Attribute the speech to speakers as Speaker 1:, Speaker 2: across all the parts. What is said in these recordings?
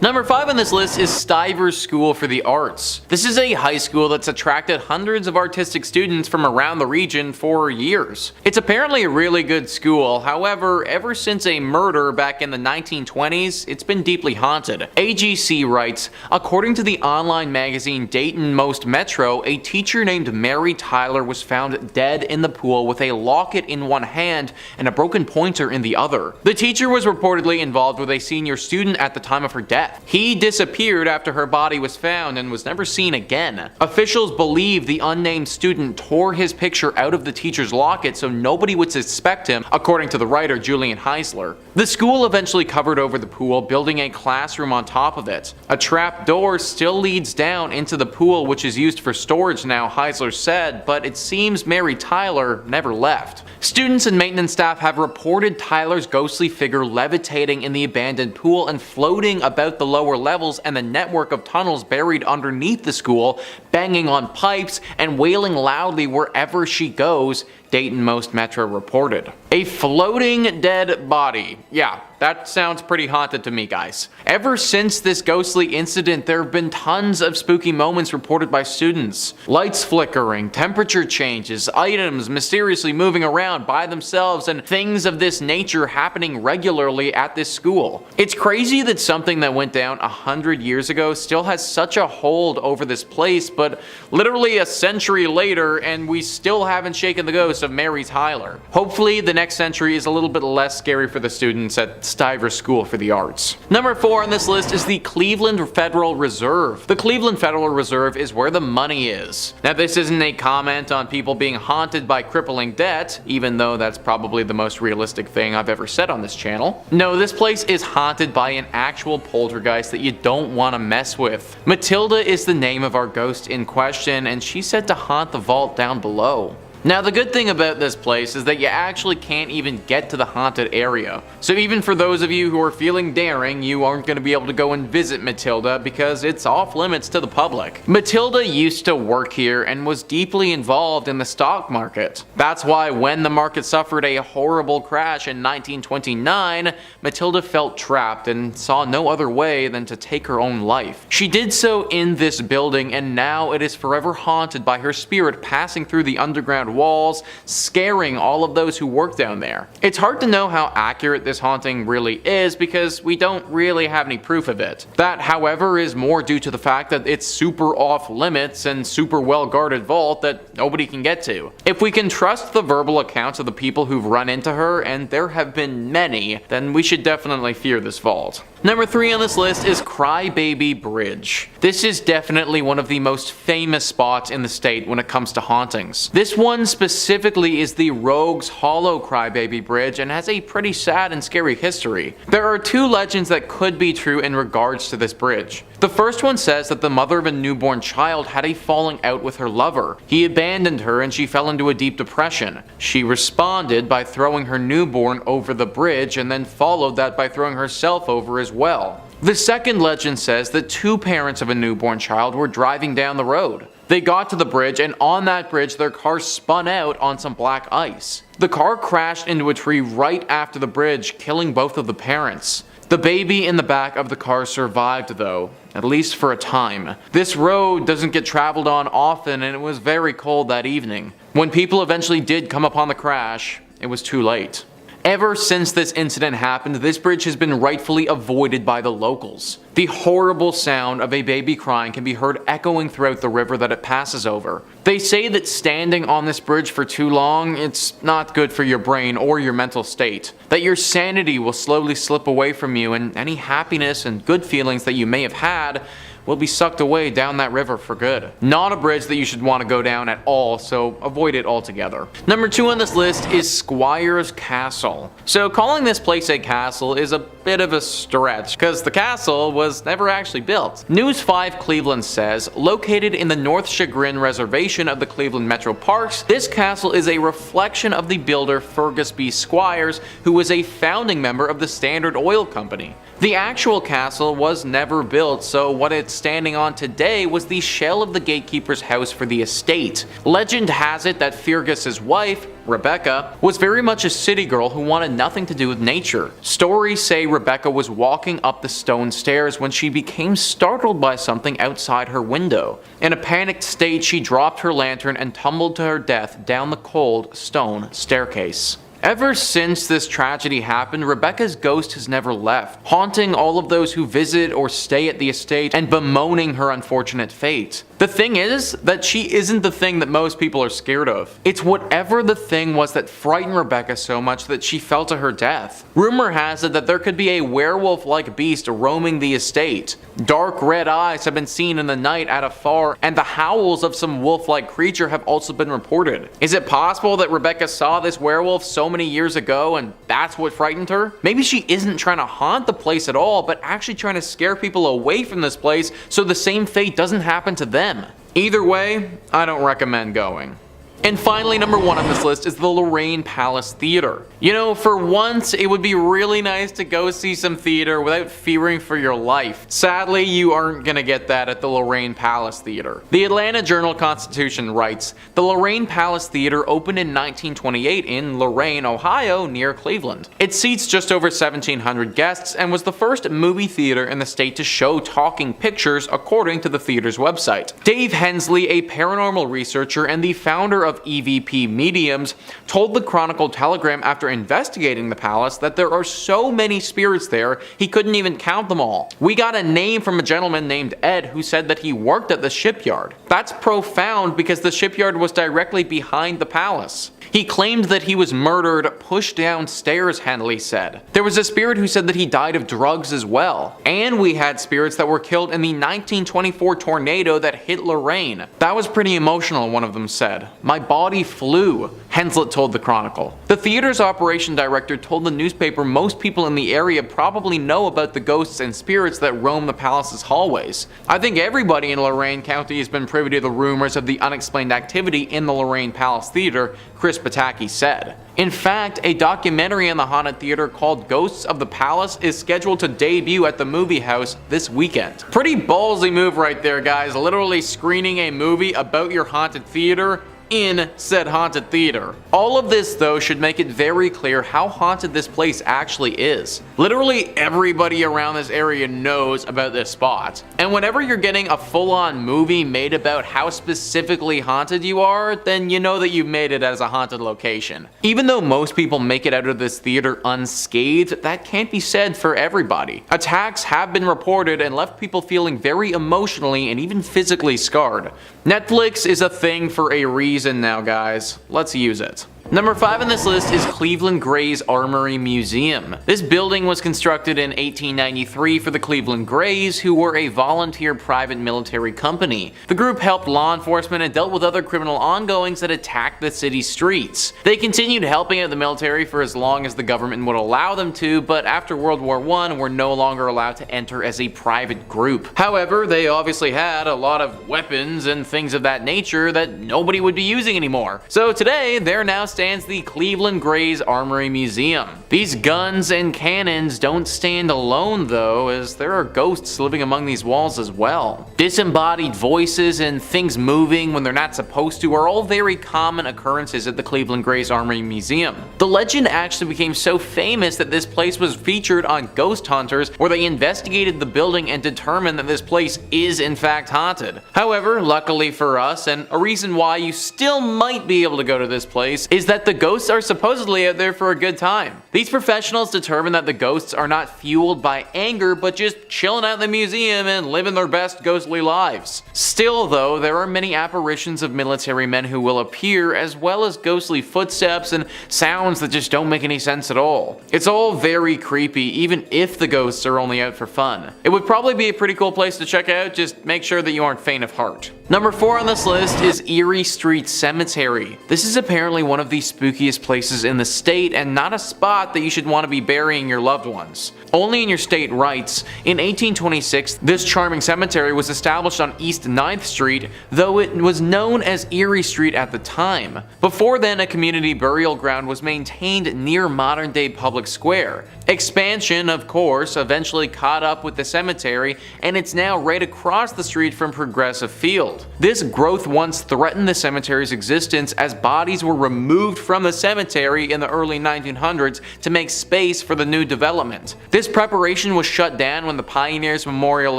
Speaker 1: Number 5 on this list is Styer School for the Arts. This is a high school that's attracted hundreds of artistic students from around the region for years. It's apparently a really good school, however, ever since a murder back in the 1920s, it's been deeply haunted. AGC writes, according to the online magazine Dayton Most Metro, a teacher named Mary Tyler was found dead in the pool with a locket in one hand and a broken pointer in the other. The teacher was reportedly involved with a senior student at the time of her death. He disappeared after her body was found and was never seen again. Officials believe the unnamed student tore his picture out of the teacher's locket so nobody would suspect him, according to the writer Julian Heisler. The school eventually covered over the pool, building a classroom on top of it. A trap door still leads down into the pool, which is used for storage now, Heisler said, but it seems Mary Tyler never left. Students and maintenance staff have reported Tyler's ghostly figure levitating in the abandoned pool and floating about the lower levels and the network of tunnels buried underneath the school, banging on pipes and wailing loudly wherever she goes, Dayton Most Metro reported. A floating dead body. Yeah, that sounds pretty haunted to me, guys. Ever since this ghostly incident, there have been tons of spooky moments reported by students. Lights flickering, temperature changes, items mysteriously moving around by themselves, and things of this nature happening regularly at this school. It's crazy that something that went down 100 years ago still has such a hold over this place, but literally a century later and we still haven't shaken the ghost of Mary Tyler. Hopefully the next century is a little bit less scary for the students at Styer School for the Arts. Number 4 on this list is the Cleveland Federal Reserve. The Cleveland Federal Reserve is where the money is. Now this isn't a comment on people being haunted by crippling debt, even though that's probably the most realistic thing I've ever said on this channel. No, this place is haunted by an actual poltergeist that you don't want to mess with. Matilda is the name of our ghost in question, and she's said to haunt the vault down below. Now the good thing about this place is that you actually can't even get to the haunted area. So even for those of you who are feeling daring, you aren't going to be able to go and visit Matilda because it's off limits to the public. Matilda used to work here and was deeply involved in the stock market. That's why when the market suffered a horrible crash in 1929, Matilda felt trapped and saw no other way than to take her own life. She did so in this building, and now it is forever haunted by her spirit passing through the underground walls, scaring all of those who work down there. It's hard to know how accurate this haunting really is because we don't really have any proof of it. That, however, is more due to the fact that it's super off limits and super well guarded vault that nobody can get to. If we can trust the verbal accounts of the people who've run into her, and there have been many, then we should definitely fear this vault. Number 3 on this list is Crybaby Bridge. This is definitely one of the most famous spots in the state when it comes to hauntings. This one specifically is the Rogues Hollow Crybaby Bridge and has a pretty sad and scary history. There are 2 legends that could be true in regards to this bridge. The first one says that the mother of a newborn child had a falling out with her lover. He abandoned her and she fell into a deep depression. She responded by throwing her newborn over the bridge and then followed that by throwing herself over as well. The second legend says that 2 parents of a newborn child were driving down the road. They got to the bridge, and on that bridge their car spun out on some black ice. The car crashed into a tree right after the bridge, killing both of the parents. The baby in the back of the car survived though, at least for a time. This road doesn't get traveled on often, and it was very cold that evening. When people eventually did come upon the crash, it was too late. Ever since this incident happened, this bridge has been rightfully avoided by the locals. The horrible sound of a baby crying can be heard echoing throughout the river that it passes over. They say that standing on this bridge for too long, it's not good for your brain or your mental state. That your sanity will slowly slip away from you, and any happiness and good feelings that you may have had will be sucked away down that river for good. Not a bridge that you should want to go down at all, so avoid it altogether. Number 2 on this list is Squires Castle. So calling this place a castle is a bit of a stretch, because the castle was never actually built. News 5 Cleveland says, located in the North Chagrin Reservation of the Cleveland Metro Parks, this castle is a reflection of the builder Fergus B. Squires, who was a founding member of the Standard Oil Company. The actual castle was never built, so what it's standing on today was the shell of the gatekeeper's house for the estate. Legend has it that Fergus's wife, Rebecca, was very much a city girl who wanted nothing to do with nature. Stories say Rebecca was walking up the stone stairs when she became startled by something outside her window. In a panicked state, she dropped her lantern and tumbled to her death down the cold stone staircase. Ever since this tragedy happened, Rebecca's ghost has never left, haunting all of those who visit or stay at the estate and bemoaning her unfortunate fate. The thing is that she isn't the thing that most people are scared of. It's whatever the thing was that frightened Rebecca so much that she fell to her death. Rumor has it that there could be a werewolf-like beast roaming the estate. Dark red eyes have been seen in the night at afar, and the howls of some wolf-like creature have also been reported. Is it possible that Rebecca saw this werewolf so many years ago and that's what frightened her? Maybe she isn't trying to haunt the place at all, but actually trying to scare people away from this place so the same fate doesn't happen to them. Either way, I don't recommend going. And finally, number 1 on this list is the Lorraine Palace Theater. You know, for once, it would be really nice to go see some theater without fearing for your life. Sadly, you aren't gonna get that at the Lorraine Palace Theater. The Atlanta Journal-Constitution writes, "The Lorraine Palace Theater opened in 1928 in Lorraine, Ohio, near Cleveland. It seats just over 1,700 guests and was the first movie theater in the state to show talking pictures, according to the theater's website." Dave Hensley, a paranormal researcher and the founder of EVP Mediums, told the Chronicle-Telegram after investigating the palace that there are so many spirits there he couldn't even count them all. "We got a name from a gentleman named Ed who said that he worked at the shipyard. That's profound because the shipyard was directly behind the palace. He claimed that he was murdered pushed downstairs," Henley said. "There was a spirit who said that he died of drugs as well. And we had spirits that were killed in the 1924 tornado that hit Lorraine. That was pretty emotional," one of them said. "My body flew," Henslett told the Chronicle. The theater's operation director told the newspaper most people in the area probably know about the ghosts and spirits that roam the palace's hallways. "I think everybody in Lorain County has been privy to the rumors of the unexplained activity in the Lorraine Palace Theater," Chris Pataki said. In fact, a documentary on the haunted theater called Ghosts of the Palace is scheduled to debut at the movie house this weekend. Pretty ballsy move right there, guys, literally screening a movie about your haunted theater in said haunted theater. All of this though should make it very clear how haunted this place actually is. Literally everybody around this area knows about this spot. And whenever you're getting a full-on movie made about how specifically haunted you are, then you know that you've made it as a haunted location. Even though most people make it out of this theater unscathed, that can't be said for everybody. Attacks have been reported and left people feeling very emotionally and even physically scarred. Netflix is a thing for a reason now, guys. Let's use it. Number 5 on this list is Cleveland Gray's Armory Museum. This building was constructed in 1893 for the Cleveland Grays, who were a volunteer private military company. The group helped law enforcement and dealt with other criminal ongoings that attacked the city's streets. They continued helping out the military for as long as the government would allow them to, but after World War I were no longer allowed to enter as a private group. However, they obviously had a lot of weapons and things of that nature that nobody would be using anymore. So today, they're now stands the Cleveland Grays Armory Museum. These guns and cannons don't stand alone though, as there are ghosts living among these walls as well. Disembodied voices and things moving when they're not supposed to are all very common occurrences at the Cleveland Grays Armory Museum. The legend actually became so famous that this place was featured on Ghost Hunters, where they investigated the building and determined that this place is in fact haunted. However, luckily for us, and a reason why you still might be able to go to this place, is that the ghosts are supposedly out there for a good time. These professionals determine that the ghosts are not fueled by anger, but just chilling out in the museum and living their best ghostly lives. Still though, there are many apparitions of military men who will appear, as well as ghostly footsteps and sounds that just don't make any sense at all. It's all very creepy, even if the ghosts are only out for fun. It would probably be a pretty cool place to check out, just make sure that you aren't faint of heart. Number 4 on this list is Eerie Street Cemetery. This is apparently one of the spookiest places in the state and not a spot that you should want to be burying your loved ones. Only in your state writes, in 1826, this charming cemetery was established on East 9th Street, though it was known as Eerie Street at the time. Before then, a community burial ground was maintained near modern-day Public Square. Expansion, of course, eventually caught up with the cemetery, and it's now right across the street from Progressive Field. This growth once threatened the cemetery's existence as bodies were removed from the cemetery in the early 1900s to make space for the new development. This preparation was shut down when the Pioneers Memorial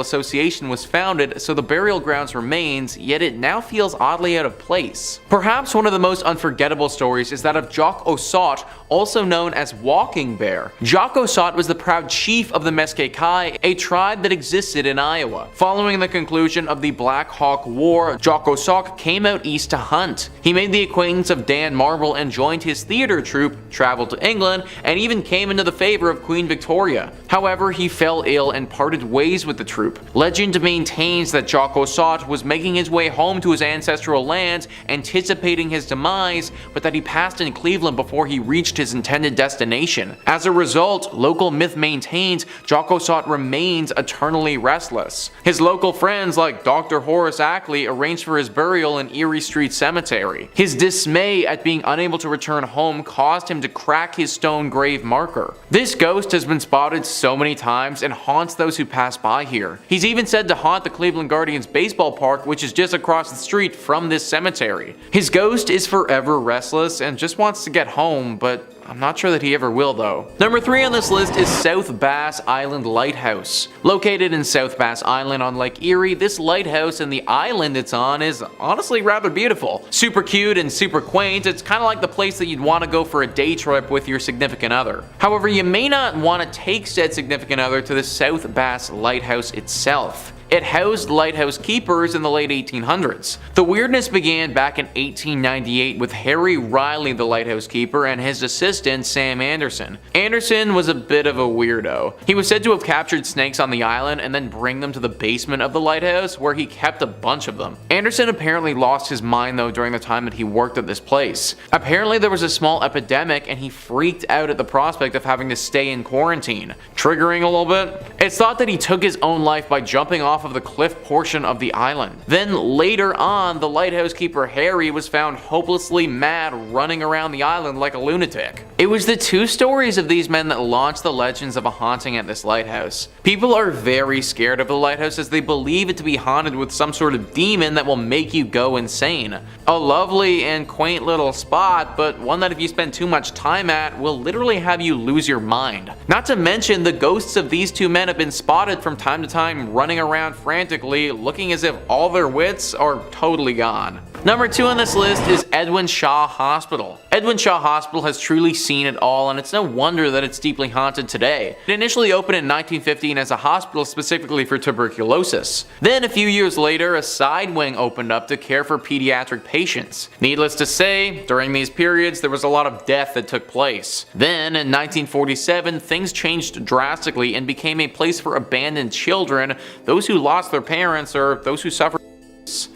Speaker 1: Association was founded, so the burial grounds remains, yet it now feels oddly out of place. Perhaps one of the most unforgettable stories is that of Jock Ossaut, also known as Walking Bear. Jock Ossaut was the proud chief of the Mesquite, a tribe that existed in Iowa. Following the conclusion of the Black Hawk War, Jock Ossaut came out east to hunt. He made the acquaintance of Dan Marble and joined his theater troupe, traveled to England, and even came into the favor of Queen Victoria. However, he fell ill and parted ways with the troupe. Legend maintains that Jock Ossaut was making his way home to his ancestral lands, anticipating his demise, but that he passed in Cleveland before he reached his intended destination. As a result, local myth maintains Jock Ossaut remains eternally restless. His local friends like Dr. Horace Ackley arranged for his burial in Eerie Street Cemetery. His dismay at being unable to return home caused him to crack his stone grave marker. This ghost has been spotted so many times and haunts those who pass by here. He's even said to haunt the Cleveland Guardians baseball park, which is just across the street from this cemetery. His ghost is forever restless and just wants to get home, but I'm not sure that he ever will though. Number 3 on this list is South Bass Island Lighthouse. Located in South Bass Island on Lake Erie, this lighthouse and the island it's on is honestly rather beautiful. Super cute and super quaint, it's kind of like the place that you'd want to go for a day trip with your significant other. However, you may not want to take said significant other to the South Bass Lighthouse itself. It housed lighthouse keepers in the late 1800s. The weirdness began back in 1898 with Harry Riley, the lighthouse keeper, and his assistant Sam Anderson. Anderson was a bit of a weirdo. He was said to have captured snakes on the island and then bring them to the basement of the lighthouse, where he kept a bunch of them. Anderson apparently lost his mind though during the time that he worked at this place. Apparently there was a small epidemic and he freaked out at the prospect of having to stay in quarantine. Triggering a little bit? It's thought that he took his own life by jumping off of the cliff portion of the island. Then later on, the lighthouse keeper Harry was found hopelessly mad running around the island like a lunatic. It was the two stories of these men that launched the legends of a haunting at this lighthouse. People are very scared of the lighthouse as they believe it to be haunted with some sort of demon that will make you go insane. A lovely and quaint little spot, but one that if you spend too much time at will literally have you lose your mind. Not to mention the ghosts of these two men have been spotted from time to time running around frantically, looking as if all their wits are totally gone. Number 2 on this list is Edwin Shaw Hospital. Edwin Shaw Hospital has truly seen it all, and it's no wonder that it's deeply haunted today. It initially opened in 1915 as a hospital specifically for tuberculosis. Then a few years later, a side wing opened up to care for pediatric patients. Needless to say, during these periods there was a lot of death that took place. Then in 1947, things changed drastically and became a place for abandoned children, those who lost their parents, or those who suffered.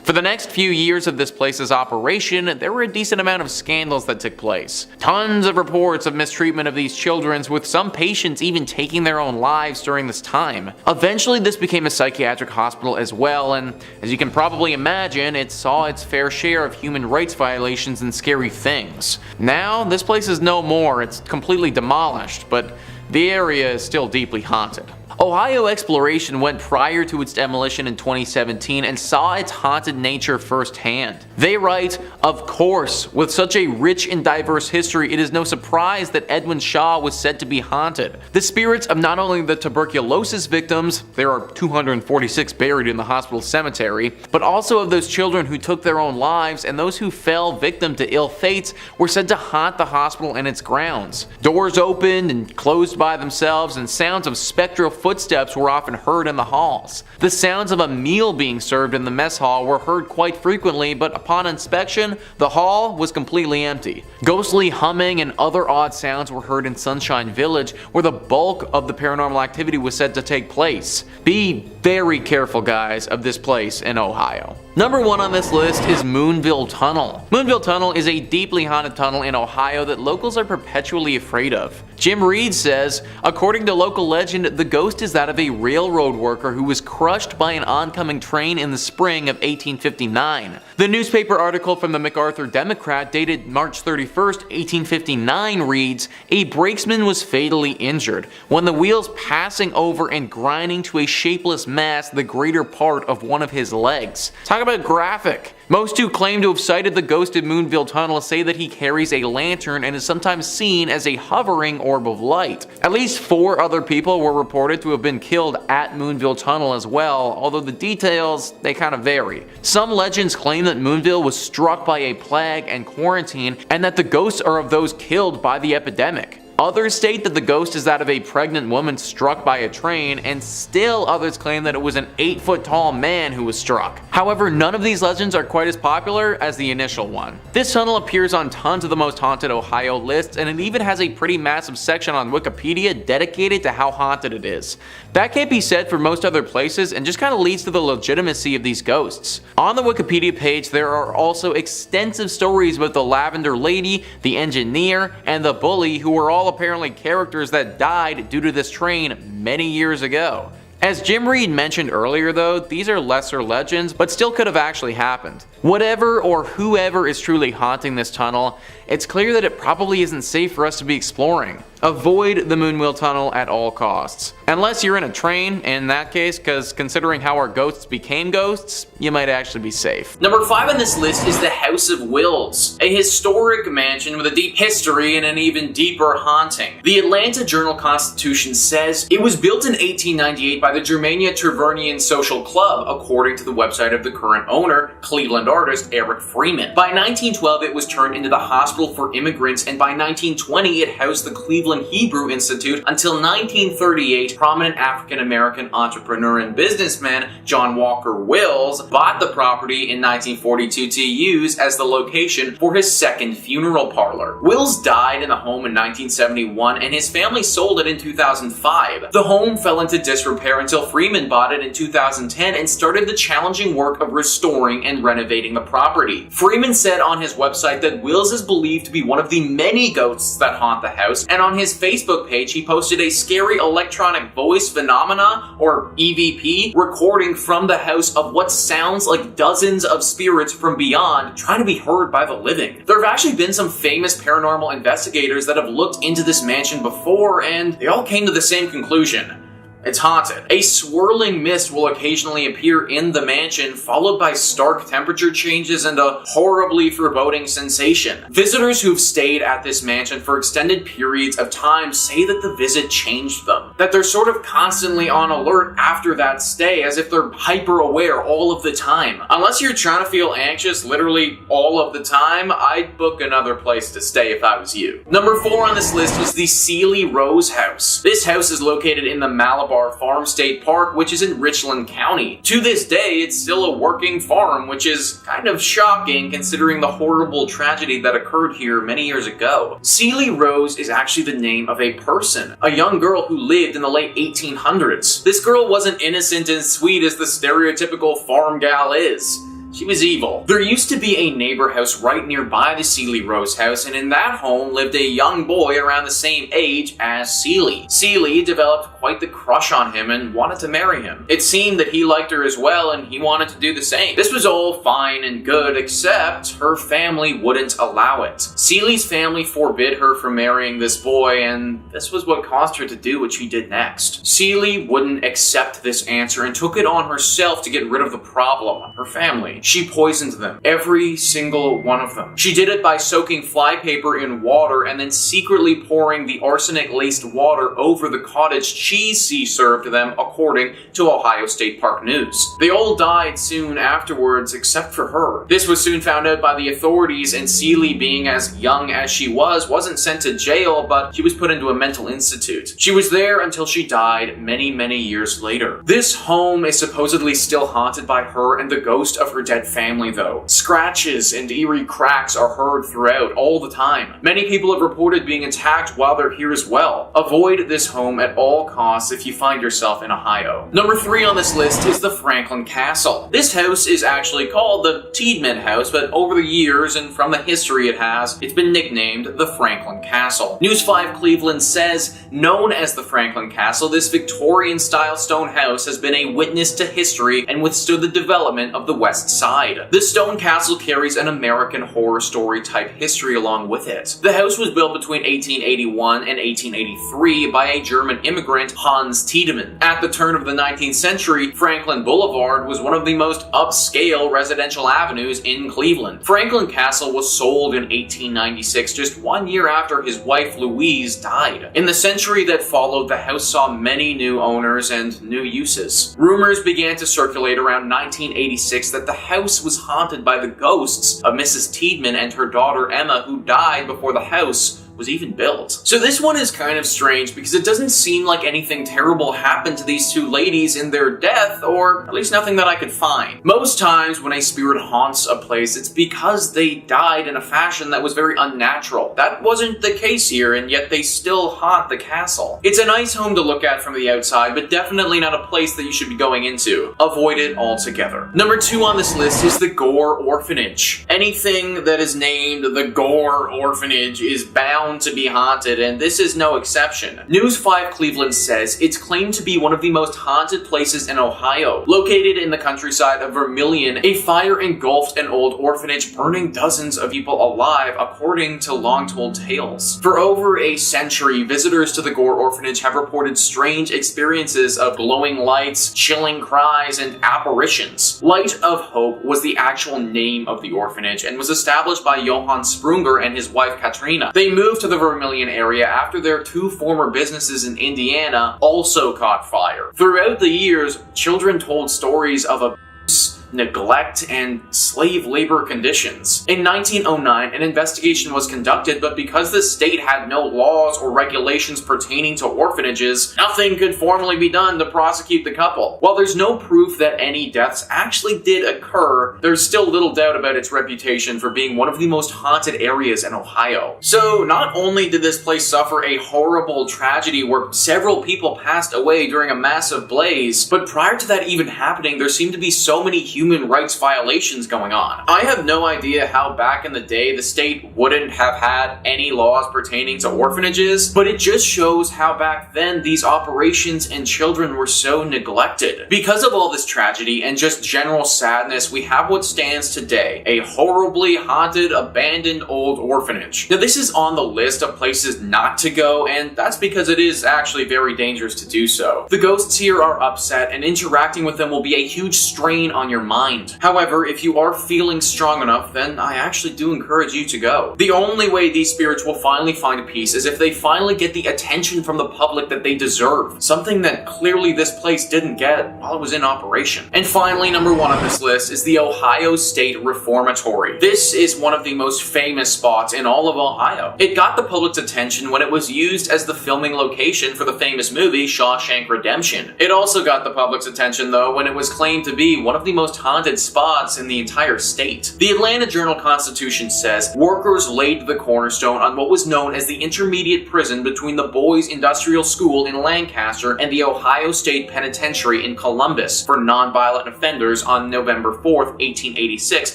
Speaker 1: For the next few years of this place's operation, there were a decent amount of scandals that took place. Tons of reports of mistreatment of these children, with some patients even taking their own lives during this time. Eventually this became a psychiatric hospital as well, and as you can probably imagine, it saw its fair share of human rights violations and scary things. Now, this place is no more, it's completely demolished, but the area is still deeply haunted. Ohio Exploration went prior to its demolition in 2017 and saw its haunted nature firsthand. They write, "Of course, with such a rich and diverse history, it is no surprise that Edwin Shaw was said to be haunted. The spirits of not only the tuberculosis victims, there are 246 buried in the hospital cemetery, but also of those children who took their own lives and those who fell victim to ill fates were said to haunt the hospital and its grounds. Doors opened and closed by themselves, and sounds of spectral footsteps were often heard in the halls. The sounds of a meal being served in the mess hall were heard quite frequently, but upon inspection, the hall was completely empty. Ghostly humming and other odd sounds were heard in Sunshine Village, where the bulk of the paranormal activity was said to take place. Be very careful, guys, of this place in Ohio." Number 1 on this list is Moonville Tunnel. Moonville Tunnel is a deeply haunted tunnel in Ohio that locals are perpetually afraid of. Jim Reed says, according to local legend, the ghost is that of a railroad worker who was crushed by an oncoming train in the spring of 1859. The newspaper article from the MacArthur Democrat dated March 31st, 1859 reads, a brakesman was fatally injured when the wheels passing over and grinding to a shapeless mass the greater part of one of his legs. Talk about graphic. Most who claim to have sighted the ghost of Moonville Tunnel say that he carries a lantern and is sometimes seen as a hovering orb of light. At least 4 other people were reported to have been killed at Moonville Tunnel as well, although the details, they kind of vary. Some legends claim that Moonville was struck by a plague and quarantine, and that the ghosts are of those killed by the epidemic. Others state that the ghost is that of a pregnant woman struck by a train, and still others claim that it was an 8-foot tall man who was struck. However, none of these legends are quite as popular as the initial one. This tunnel appears on tons of the most haunted Ohio lists, and it even has a pretty massive section on Wikipedia dedicated to how haunted it is. That can't be said for most other places, and just kind of leads to the legitimacy of these ghosts. On the Wikipedia page, there are also extensive stories about the Lavender Lady, the Engineer, and the Bully, who were all apparently characters that died due to this train many years ago. As Jim Reed mentioned earlier though, these are lesser legends, but still could have actually happened. Whatever or whoever is truly haunting this tunnel, it's clear that it probably isn't safe for us to be exploring. Avoid the Moonville Tunnel at all costs. Unless you're in a train, in that case, because considering how our ghosts became ghosts, you might actually be safe. Number 5 on this list is the House of Wills, a historic mansion with a deep history and an even deeper haunting. The Atlanta Journal-Constitution says it was built in 1898 by the Germania Tavernian Social Club, according to the website of the current owner, Cleveland artist Eric Freeman. By 1912, it was turned into the hospital for immigrants, and by 1920, it housed the Cleveland Hebrew Institute until 1938. Prominent African-American entrepreneur and businessman John Walker Wills bought the property in 1942 to use as the location for his second funeral parlor. Wills died in the home in 1971, and his family sold it in 2005. The home fell into disrepair until Freeman bought it in 2010 and started the challenging work of restoring and renovating the property. Freeman said on his website that Wills is believed to be one of the many ghosts that haunt the house, and on his Facebook page he posted a scary electronic voice phenomena, or EVP, recording from the house of what sounds like dozens of spirits from beyond trying to be heard by the living. There have actually been some famous paranormal investigators that have looked into this mansion before, and they all came to the same conclusion. It's haunted. A swirling mist will occasionally appear in the mansion, followed by stark temperature changes and a horribly foreboding sensation. Visitors who've stayed at this mansion for extended periods of time say that the visit changed them, that they're sort of constantly on alert after that stay, as if they're hyper aware all of the time. Unless you're trying to feel anxious literally all of the time, I'd book another place to stay if I was you. Number 4 on this list is the Cely Rose House. This house is located in the Malabar Farm State Park, which is in Richland County. To this day, it's still a working farm, which is kind of shocking considering the horrible tragedy that occurred here many years ago. Cely Rose is actually the name of a person, a young girl who lived in the late 1800s. This girl wasn't innocent and sweet as the stereotypical farm gal is. She was evil. There used to be a neighbor house right nearby the Cely Rose house, and in that home lived a young boy around the same age as Cely. Cely developed quite the crush on him and wanted to marry him. It seemed that he liked her as well, and he wanted to do the same. This was all fine and good, except her family wouldn't allow it. Cely's family forbid her from marrying this boy, and this was what caused her to do what she did next. Cely wouldn't accept this answer and took it on herself to get rid of the problem, her family. She poisoned them, every single one of them. She did it by soaking flypaper in water and then secretly pouring the arsenic-laced water over the cottage cheese she served them, according to Ohio State Park News. They all died soon afterwards, except for her. This was soon found out by the authorities, and Cely, being as young as she was, wasn't sent to jail, but she was put into a mental institute. She was there until she died many, many years later. This home is supposedly still haunted by her and the ghost of her dead family though. Scratches and eerie cracks are heard throughout all the time. Many people have reported being attacked while they're here as well. Avoid this home at all costs if you find yourself in Ohio. Number 3 on this list is the Franklin Castle. This house is actually called the Tiedemann House, but over the years and from the history it has, it's been nicknamed the Franklin Castle. News 5 Cleveland says, known as the Franklin Castle, this Victorian-style stone house has been a witness to history and withstood the development of the West Side. This stone castle carries an American Horror Story type history along with it. The house was built between 1881 and 1883 by a German immigrant, Hans Tiedemann. At the turn of the 19th century, Franklin Boulevard was one of the most upscale residential avenues in Cleveland. Franklin Castle was sold in 1896, just 1 year after his wife Louise died. In the century that followed, the house saw many new owners and new uses. Rumors began to circulate around 1986 that the house was haunted by the ghosts of Mrs. Tiedemann and her daughter Emma, who died before the house was even built. So this one is kind of strange because it doesn't seem like anything terrible happened to these two ladies in their death, or at least nothing that I could find. Most times when a spirit haunts a place, it's because they died in a fashion that was very unnatural. That wasn't the case here, and yet they still haunt the castle. It's a nice home to look at from the outside, but definitely not a place that you should be going into. Avoid it altogether. Number 2 on this list is the Gore Orphanage. Anything that is named the Gore Orphanage is bound to be haunted, and this is no exception. News 5 Cleveland says it's claimed to be one of the most haunted places in Ohio. Located in the countryside of Vermilion, a fire engulfed an old orphanage, burning dozens of people alive, according to long-told tales. For over a century, visitors to the Gore Orphanage have reported strange experiences of glowing lights, chilling cries, and apparitions. Light of Hope was the actual name of the orphanage and was established by Johann Sprunger and his wife Katrina. They moved to the Vermilion area after their 2 former businesses in Indiana also caught fire. Throughout the years, children told stories of abuse, neglect, and slave labor conditions. In 1909, an investigation was conducted, but because the state had no laws or regulations pertaining to orphanages, nothing could formally be done to prosecute the couple. While there's no proof that any deaths actually did occur, there's still little doubt about its reputation for being one of the most haunted areas in Ohio. So not only did this place suffer a horrible tragedy where several people passed away during a massive blaze, but prior to that even happening, there seemed to be so many human rights violations going on. I have no idea how back in the day the state wouldn't have had any laws pertaining to orphanages, but it just shows how back then these operations and children were so neglected. Because of all this tragedy and just general sadness, we have what stands today, a horribly haunted, abandoned old orphanage. Now this is on the list of places not to go, and that's because it is actually very dangerous to do so. The ghosts here are upset, and interacting with them will be a huge strain on your mind. However, if you are feeling strong enough, then I actually do encourage you to go. The only way these spirits will finally find peace is if they finally get the attention from the public that they deserve, something that clearly this place didn't get while it was in operation. And finally, number 1 on this list is the Ohio State Reformatory. This is one of the most famous spots in all of Ohio. It got the public's attention when it was used as the filming location for the famous movie Shawshank Redemption. It also got the public's attention though when it was claimed to be one of the most haunted spots in the entire state. The Atlanta Journal-Constitution says workers laid the cornerstone on what was known as the intermediate prison between the Boys Industrial School in Lancaster and the Ohio State Penitentiary in Columbus for nonviolent offenders on November 4th, 1886,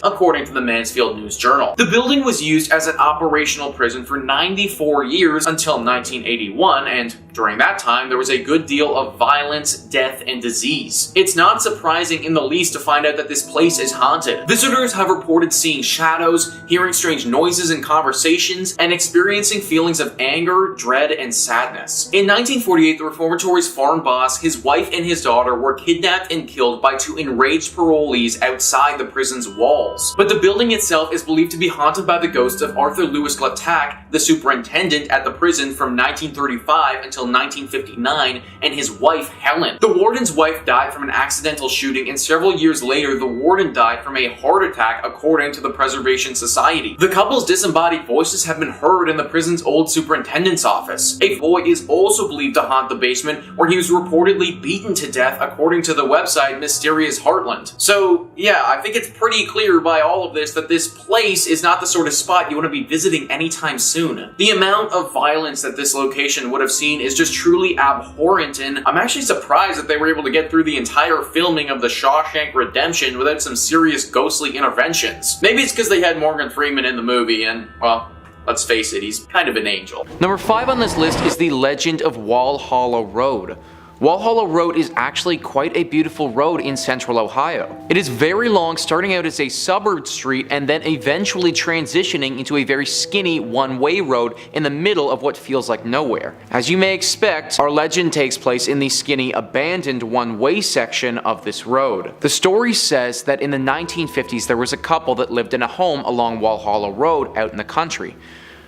Speaker 1: according to the Mansfield News-Journal. The building was used as an operational prison for 94 years until 1981, and during that time there was a good deal of violence, death, and disease. It's not surprising in the least to find out that this place is haunted. Visitors have reported seeing shadows, hearing strange noises and conversations, and experiencing feelings of anger, dread, and sadness. In 1948, the Reformatory's farm boss, his wife, and his daughter were kidnapped and killed by 2 enraged parolees outside the prison's walls. But the building itself is believed to be haunted by the ghost of Arthur Lewis Glattack, the superintendent at the prison from 1935 until 1959 and his wife Helen. The warden's wife died from an accidental shooting, and several years later the warden died from a heart attack, according to the Preservation Society. The couple's disembodied voices have been heard in the prison's old superintendent's office. A boy is also believed to haunt the basement, where he was reportedly beaten to death, according to the website Mysterious Heartland. So yeah, I think it's pretty clear by all of this that this place is not the sort of spot you want to be visiting anytime soon. The amount of violence that this location would have seen is just truly abhorrent, and I'm actually surprised that they were able to get through the entire filming of The Shawshank Redemption without some serious ghostly interventions. Maybe it's because they had Morgan Freeman in the movie and, well, let's face it, he's kind of an angel. Number 5 on this list is the legend of Wall Hollow Road. Wall Hollow Road is actually quite a beautiful road in central Ohio. It is very long, starting out as a suburb street and then eventually transitioning into a very skinny one-way road in the middle of what feels like nowhere. As you may expect, our legend takes place in the skinny, abandoned one-way section of this road. The story says that in the 1950s there was a couple that lived in a home along Wall Hollow Road out in the country.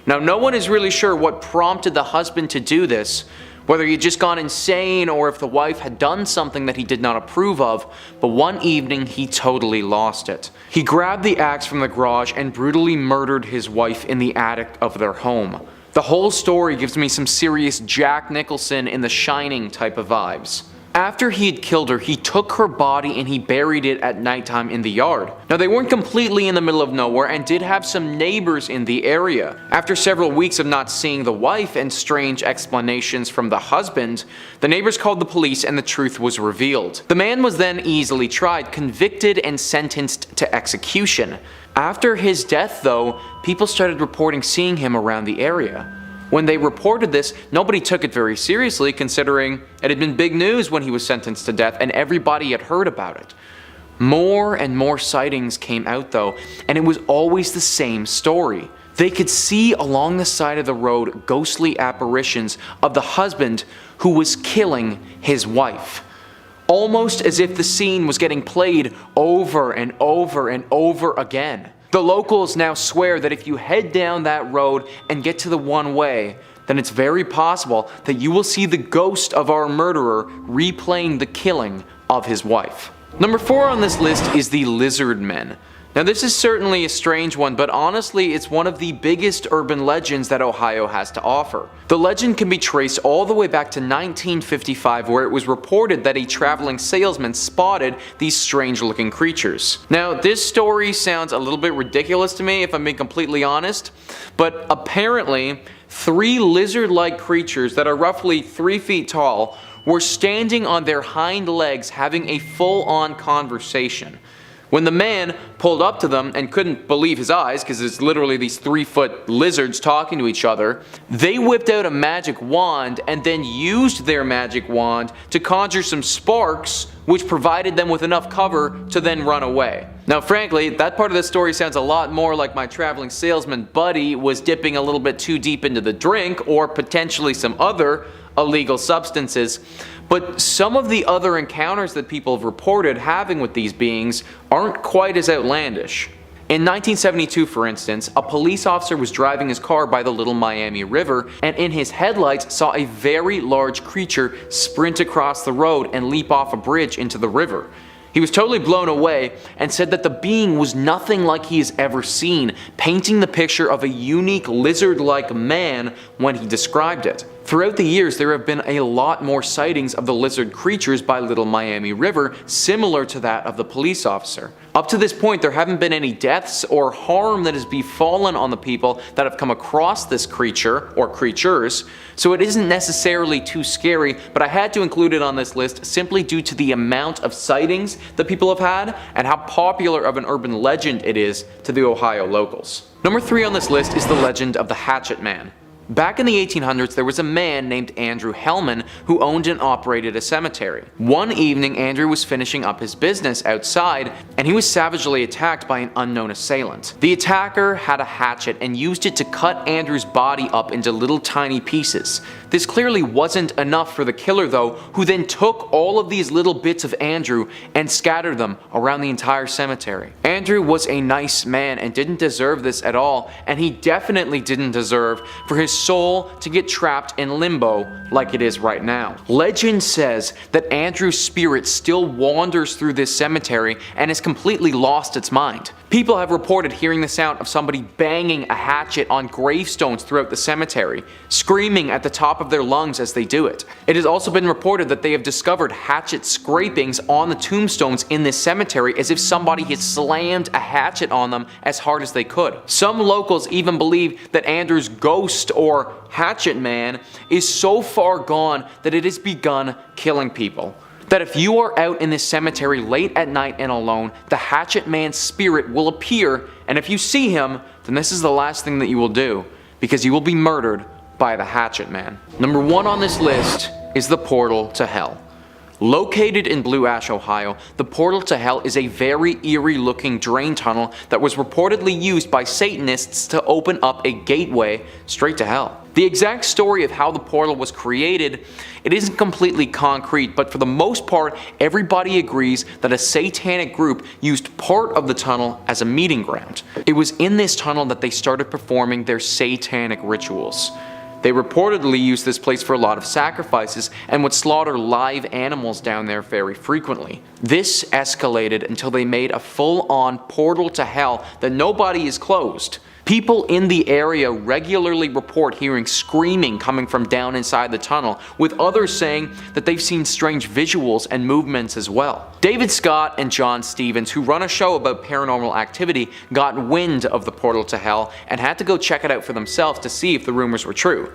Speaker 1: Now, no one is really sure what prompted the husband to do this, whether he had just gone insane or if the wife had done something that he did not approve of, but one evening he totally lost it. He grabbed the axe from the garage and brutally murdered his wife in the attic of their home. The whole story gives me some serious Jack Nicholson in The Shining type of vibes. After he had killed her, he took her body and he buried it at nighttime in the yard. Now, they weren't completely in the middle of nowhere and did have some neighbors in the area. After several weeks of not seeing the wife and strange explanations from the husband, the neighbors called the police and the truth was revealed. The man was then easily tried, convicted, and sentenced to execution. After his death, though, people started reporting seeing him around the area. When they reported this, nobody took it very seriously, considering it had been big news when he was sentenced to death and everybody had heard about it. More and more sightings came out though, and it was always the same story. They could see along the side of the road ghostly apparitions of the husband who was killing his wife. Almost as if the scene was getting played over and over and over again. The locals now swear that if you head down that road and get to the one-way, then it's very possible that you will see the ghost of our murderer replaying the killing of his wife. Number 4 on this list is the Lizard Men. Now, this is certainly a strange one, but honestly it's one of the biggest urban legends that Ohio has to offer. The legend can be traced all the way back to 1955, where it was reported that a traveling salesman spotted these strange looking creatures. Now, this story sounds a little bit ridiculous to me if I'm being completely honest, but apparently 3 lizard-like creatures that are roughly 3 feet tall were standing on their hind legs having a full-on conversation. When the man pulled up to them and couldn't believe his eyes, because it's literally these 3-foot lizards talking to each other, they whipped out a magic wand and then used their magic wand to conjure some sparks, which provided them with enough cover to then run away. Now, frankly, that part of the story sounds a lot more like my traveling salesman buddy was dipping a little bit too deep into the drink, or potentially some other illegal substances. But some of the other encounters that people have reported having with these beings aren't quite as outlandish. In 1972, for instance, a police officer was driving his car by the Little Miami River and in his headlights saw a very large creature sprint across the road and leap off a bridge into the river. He was totally blown away and said that the being was nothing like he has ever seen, painting the picture of a unique lizard-like man when he described it. Throughout the years, there have been a lot more sightings of the lizard creatures by Little Miami River, similar to that of the police officer. Up to this point, there haven't been any deaths or harm that has befallen on the people that have come across this creature, or creatures, so it isn't necessarily too scary, but I had to include it on this list simply due to the amount of sightings that people have had and how popular of an urban legend it is to the Ohio locals. Number 3 on this list is the legend of the Hatchet Man. Back in the 1800s, there was a man named Andrew Hellman who owned and operated a cemetery. One evening, Andrew was finishing up his business outside, and he was savagely attacked by an unknown assailant. The attacker had a hatchet and used it to cut Andrew's body up into little tiny pieces. This clearly wasn't enough for the killer though, who then took all of these little bits of Andrew and scattered them around the entire cemetery. Andrew Andrew was a nice man and didn't deserve this at all, and he definitely didn't deserve for his soul to get trapped in limbo like it is right now. Legend says that Andrew's spirit still wanders through this cemetery and has completely lost its mind. People have reported hearing the sound of somebody banging a hatchet on gravestones throughout the cemetery, screaming at the top of their lungs as they do it. It has also been reported that they have discovered hatchet scrapings on the tombstones in this cemetery as if somebody had slammed a hatchet on them as hard as they could. Some locals even believe that Andrew's ghost, or Hatchet Man, is so far gone that it has begun killing people. That if you are out in this cemetery late at night and alone, the Hatchet Man's spirit will appear, and if you see him, then this is the last thing that you will do, because you will be murdered by the Hatchet Man. Number 1 on this list is the Portal to Hell. Located in Blue Ash, Ohio, the Portal to Hell is a very eerie looking drain tunnel that was reportedly used by Satanists to open up a gateway straight to hell. The exact story of how the portal was created, it isn't completely concrete, but for the most part, everybody agrees that a satanic group used part of the tunnel as a meeting ground. It was in this tunnel that they started performing their satanic rituals. They reportedly used this place for a lot of sacrifices and would slaughter live animals down there very frequently. This escalated until they made a full-on portal to hell that nobody is closed. People in the area regularly report hearing screaming coming from down inside the tunnel, with others saying that they've seen strange visuals and movements as well. David Scott and John Stevens, who run a show about paranormal activity, got wind of the portal to hell and had to go check it out for themselves to see if the rumors were true.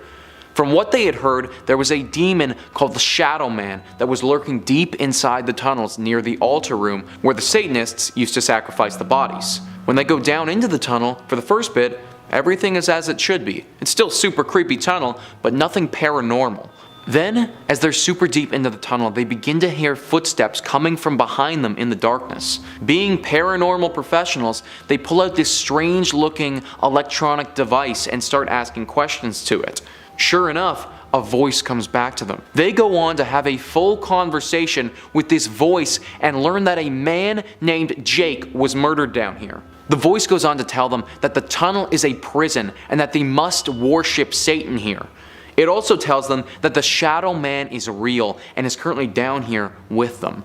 Speaker 1: From what they had heard, there was a demon called the Shadow Man that was lurking deep inside the tunnels near the altar room where the Satanists used to sacrifice the bodies. When they go down into the tunnel, for the first bit, everything is as it should be. It's still super creepy tunnel, but nothing paranormal. Then, as they're super deep into the tunnel, they begin to hear footsteps coming from behind them in the darkness. Being paranormal professionals, they pull out this strange looking electronic device and start asking questions to it. Sure enough, a voice comes back to them. They go on to have a full conversation with this voice and learn that a man named Jake was murdered down here. The voice goes on to tell them that the tunnel is a prison and that they must worship Satan here. It also tells them that the Shadow Man is real and is currently down here with them.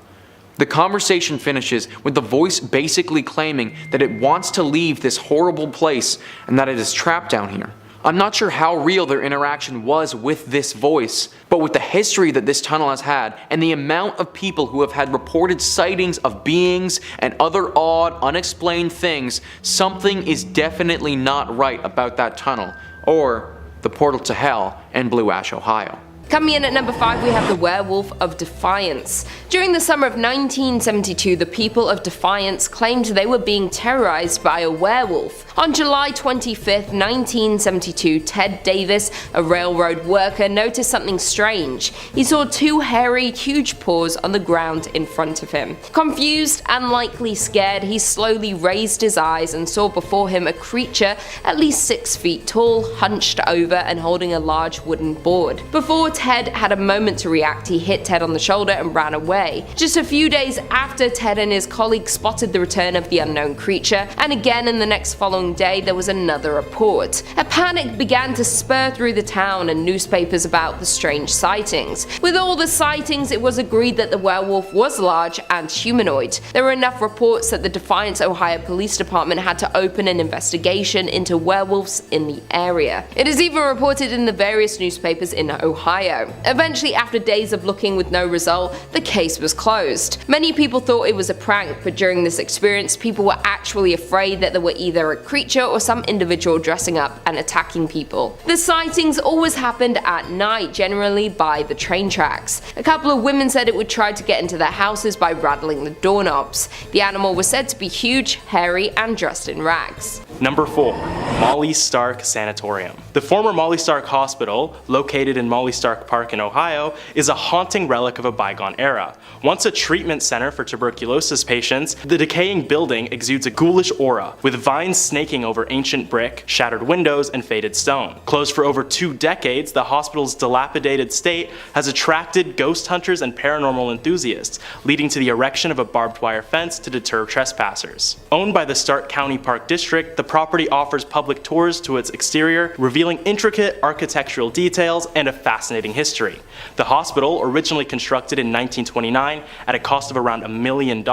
Speaker 1: The conversation finishes with the voice basically claiming that it wants to leave this horrible place and that it is trapped down here. I'm not sure how real their interaction was with this voice, but with the history that this tunnel has had and the amount of people who have had reported sightings of beings and other odd, unexplained things, something is definitely not right about that tunnel, or the portal to hell in Blue Ash, Ohio.
Speaker 2: Coming in at number 5, we have the Werewolf of Defiance. During the summer of 1972, the people of Defiance claimed they were being terrorized by a werewolf. On July 25th, 1972, Ted Davis, a railroad worker, noticed something strange. He saw 2 hairy, huge paws on the ground in front of him. Confused and likely scared, he slowly raised his eyes and saw before him a creature at least 6 feet tall, hunched over and holding a large wooden board. Before Ted had a moment to react, he hit Ted on the shoulder and ran away. Just a few days after, Ted and his colleagues spotted the return of the unknown creature, and again in the next following day there was another report. A panic began to spur through the town and newspapers about the strange sightings. With all the sightings, it was agreed that the werewolf was large and humanoid. There were enough reports that the Defiance, Ohio Police Department had to open an investigation into werewolves in the area. It is even reported in the various newspapers in Ohio. Eventually, after days of looking with no result, the case was closed. Many people thought it was a prank, but during this experience, people were actually afraid that there were either a creature or some individual dressing up and attacking people. The sightings always happened at night, generally by the train tracks. A couple of women said it would try to get into their houses by rattling the doorknobs. The animal was said to be huge, hairy, and dressed in rags.
Speaker 3: Number 4. Molly Stark Sanatorium. The former Molly Stark Hospital, located in Molly Stark Park in Ohio, is a haunting relic of a bygone era. Once a treatment center for tuberculosis patients, the decaying building exudes a ghoulish aura, with vines snaking over ancient brick, shattered windows, and faded stone. Closed for over 2 decades, the hospital's dilapidated state has attracted ghost hunters and paranormal enthusiasts, leading to the erection of a barbed wire fence to deter trespassers. Owned by the Stark County Park District, the property offers public tours to its exterior, revealing intricate architectural details and a fascinating history. The hospital, originally constructed in 1929 at a cost of around $1 million,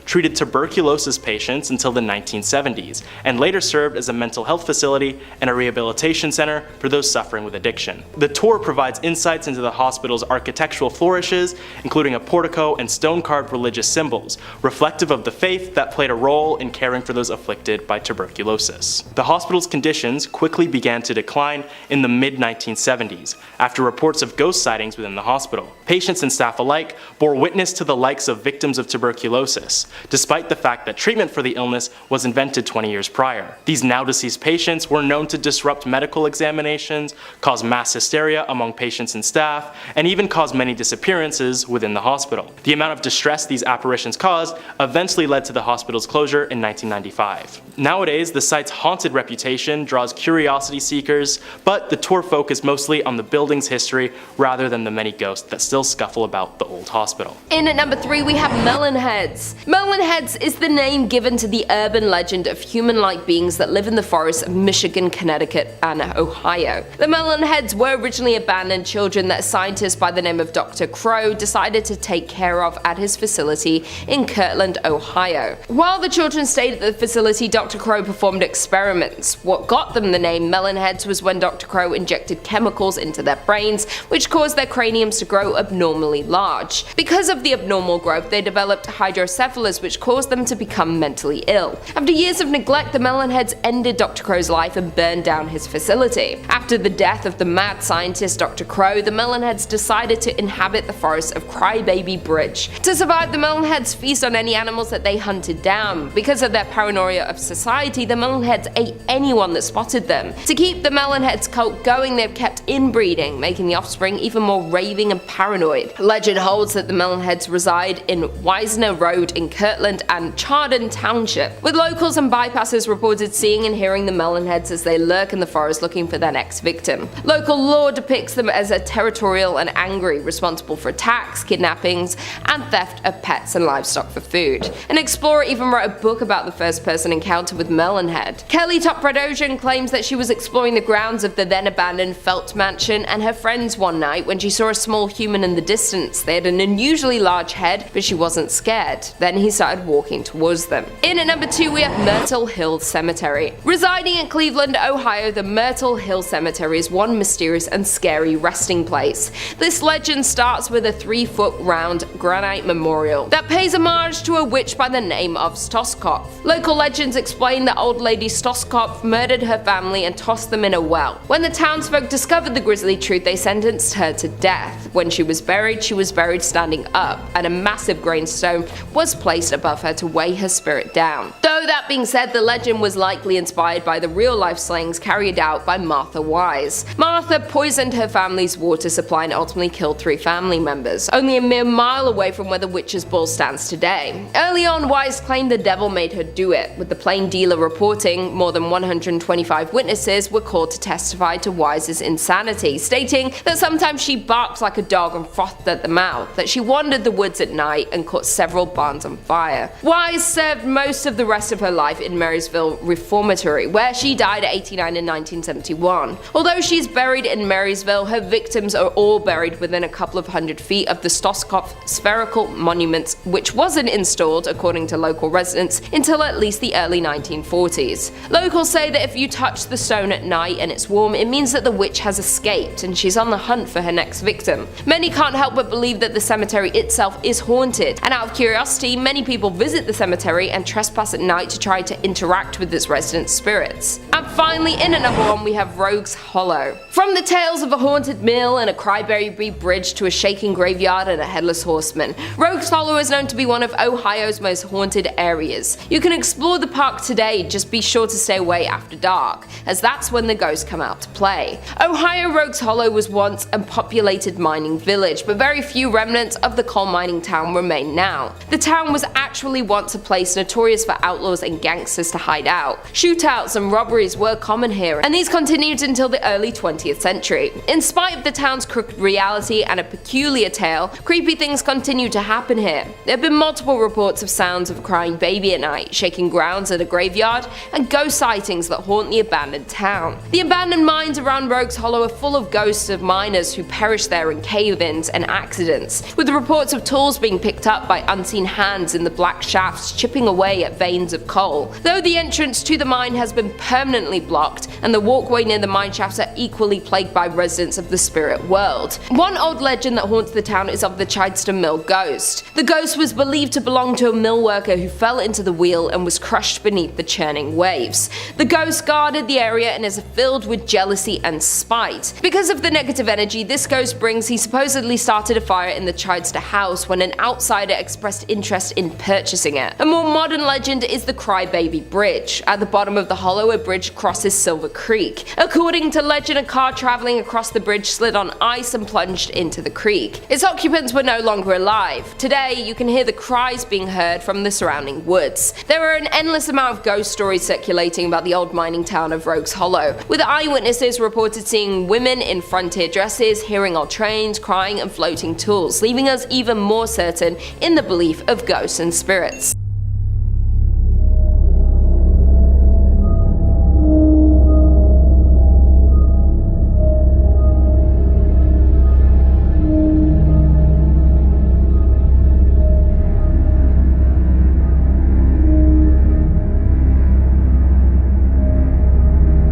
Speaker 3: treated tuberculosis patients until the 1970s, and later served as a mental health facility and a rehabilitation center for those suffering with addiction. The tour provides insights into the hospital's architectural flourishes, including a portico and stone-carved religious symbols, reflective of the faith that played a role in caring for those afflicted by tuberculosis. The hospital's conditions quickly began to decline in the mid-1970s, after reports of ghost sightings within the hospital. Patients and staff alike bore witness to the likes of victims of tuberculosis, despite the fact that treatment for the illness was invented 20 years prior. These now-deceased patients were known to disrupt medical examinations, cause mass hysteria among patients and staff, and even cause many disappearances within the hospital. The amount of distress these apparitions caused eventually led to the hospital's closure in 1995. Nowadays, the site's haunted reputation draws curiosity seekers, but the tour focused mostly on the building's history rather than the many ghosts that still scuffle about the old hospital.
Speaker 2: In at number 3 we have Melon Heads. Melon Heads is the name given to the urban legend of human-like beings that live in the forests of Michigan, Connecticut, and Ohio. The Melon Heads were originally abandoned children that a scientist by the name of Dr. Crow decided to take care of at his facility in Kirtland, Ohio. While the children stayed at the facility, Dr. Crow performed experiments. What got them the name Melon Heads was when Dr. Crow injected chemicals into their brains, which caused their craniums to grow abnormally large. Because of the abnormal growth, they developed hydrocephalus, which caused them to become mentally ill. After years of neglect, the Melon Heads ended Dr. Crow's life and burned down his facility. After the death of the mad scientist Dr. Crow, the Melon Heads decided to inhabit the forest of Crybaby Bridge. To survive, the Melon Heads feast on any animals that they hunted down. Because of their paranoia of society, the Melon Heads ate anyone that spotted them. To keep the Melon Heads cult going, they've kept inbreeding, making the offspring even more raving and paranoid. Legend holds that the Melon Heads reside in Wisner Road in Kirtland and Chardon Township, with locals and bypassers reported seeing and hearing the Melon Heads as they lurk in the forest looking for their next victim. Local lore depicts them as a territorial and angry, responsible for attacks, kidnappings, and theft of pets and livestock for food. An explorer even wrote a book about the first person encounter with Melon Head. Kelly Topradosian claims that she was exploring the grounds of the then abandoned Felt Mansion and her friends one night when she saw a small human in the distance. They had an unusually large head, but she wasn't scared. Then he started walking towards them. In at number 2 we have Myrtle Hill Cemetery. Residing in Cleveland, Ohio, the Myrtle Hill Cemetery is one mysterious and scary resting place. This legend starts with a 3-foot round granite memorial that pays homage to a witch by the name of Stoskopf. Local legends explain that old lady Stoskopf murdered her family and tossed them in a well. When the townsfolk discovered the grisly truth, they sentenced her to death. When she was buried standing up, and a massive gravestone was placed above her to weigh her spirit down. Though that being said, the legend was likely inspired by the real-life slayings carried out by Martha Wise. Martha poisoned her family's water supply and ultimately killed 3 family members, only a mere mile away from where the witch's ball stands today. Early on, Wise claimed the devil made her do it, with the Plain Dealer reporting more than 125 witnesses were called to testify to Wise's insanity, stating that sometimes she barked like a dog and frothed at the mouth, that she wandered the woods at night and caught several barns on fire. Wise served most of the rest of her life in Marysville Reformatory, where she died at 89 in 1971. Although she's buried in Marysville, her victims are all buried within a couple of hundred feet of the Stoskopf spherical monument, which wasn't installed, according to local residents, until at least the early 1940s. Locals say that if you touch the stone at night and it's warm, it means that the witch has escaped and she's on the hunt for her next victim. Many can't help but believe that the cemetery itself is haunted, and out of curiosity, many people visit the cemetery and trespass at night night to try to interact with its resident spirits. And finally, in at number 1 we have Rogue's Hollow. From the tales of a haunted mill and a Crybaby Bridge to a shaking graveyard and a headless horseman, Rogue's Hollow is known to be one of Ohio's most haunted areas. You can explore the park today, just be sure to stay away after dark, as that's when the ghosts come out to play. Ohio Rogue's Hollow was once a populated mining village, but very few remnants of the coal mining town remain now. The town was actually once a place notorious for outlaws and gangsters to hide out. Shootouts and robberies were common here, and these continued until the early 20th century. In spite of the town's crooked reality and a peculiar tale, creepy things continue to happen here. There have been multiple reports of sounds of a crying baby at night, shaking grounds at a graveyard, and ghost sightings that haunt the abandoned town. The abandoned mines around Rogue's Hollow are full of ghosts of miners who perished there in cave-ins and accidents, with reports of tools being picked up by unseen hands in the black shafts chipping away at veins of coal. Though the entrance to the mine has been permanently blocked, and the walkway near the mine shafts are equally plagued by residents of the spirit world. One old legend that haunts the town is of the Chideston Mill ghost. The ghost was believed to belong to a mill worker who fell into the wheel and was crushed beneath the churning waves. The ghost guarded the area and is filled with jealousy and spite. Because of the negative energy this ghost brings, he supposedly started a fire in the Chidester house when an outsider expressed interest in purchasing it. A more modern legend is the Crybaby Bridge. At the bottom of the hollow, a bridge crosses Silver Creek. According to legend, a car traveling across the bridge slid on ice and plunged into the creek. Its occupants were no longer alive. Today, you can hear the cries being heard from the surrounding woods. There are an endless amount of ghost stories circulating about the old mining town of Rogue's Hollow, with eyewitnesses reported seeing women in frontier dresses, hearing old trains, crying and floating tools, leaving us even more certain in the belief of ghosts and spirits.